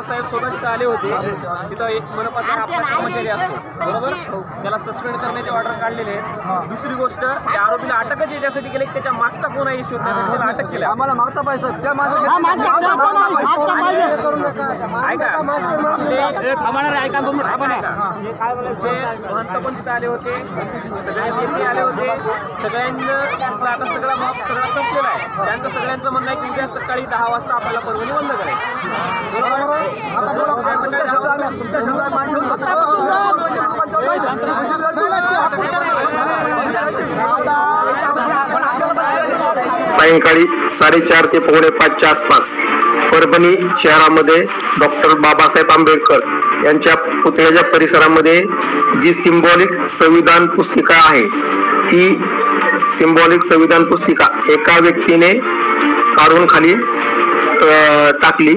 साहेब स्वतः तिथे आले होते. तिथं एक मनपाचा कर्मचारी असतो बरोबर, त्याला सस्पेंड करण्याचे ऑर्डर काढलेले आहेत. दुसरी गोष्ट त्या आरोपीला अटकच याच्यासाठी केली, त्याच्या मागचा कोण आहे शोधण्यासाठी त्याला अटक केली. आम्हाला मागचा पैसा त्या महंत पण तिथे आले होते, सगळे नेते आले होते. सगळ्यांना आता सगळा मॉब सगळा संपलेला आहे. त्यांचं सगळ्यांचं म्हणणं आहे की उद्या सकाळी 10 वाजता आपल्याला परवानगी बंद करायची. सायंकाळी 4:30 ते 4:45 आसपास परभणी शहरामध्ये डॉक्टर बाबासाहेब आंबेडकर यांच्या पुतळ्याच्या परिसरामध्ये जी सिंबॉलिक संविधान पुस्तिका आहे, ती सिंबॉलिक संविधान पुस्तिका एका व्यक्तीने काढून खाली टाकली.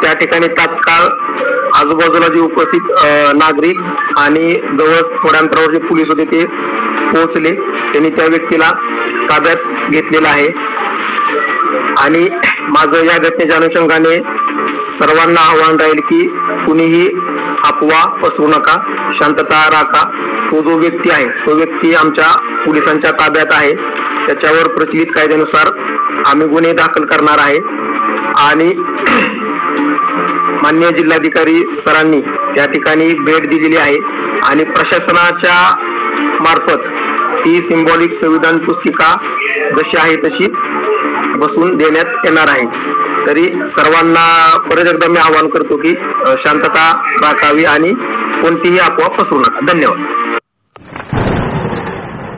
त्या ठिकाणी तात्काळ आजूबाजूला जे उपस्थित नागरिक आणि जवळ थोड्या अंतरावर जे पोलीस होते ते पोहोचले. त्यांनी त्या व्यक्तीला ताब्यात घेतलेला आहे. आणि माझं या घटनेच्या अनुषंगाने सर्वांना आव्हान राहील की कुणीही अफवा पसरू नका, शांतता राखा. तो जो व्यक्ती आहे तो व्यक्ती आमच्या पोलिसांच्या ताब्यात आहे. त्याच्यावर प्रचलित कायद्यानुसार आम्ही गुन्हे दाखल करणार आहे. आणि माननीय जिल्हाधिकारी सरांनी त्या ठिकाणी भेट दिलेली आहे आणि प्रशासनाच्या मार्फत ही सिंबॉलिक संविधान पुस्तिका जशी आहे तशी बसवून देण्यात येणार आहे. तरी सर्वांना परत एकदा मी आवाहन करतो की शांतता राखावी आणि कोणतीही अफवा पसरू नका. धन्यवाद.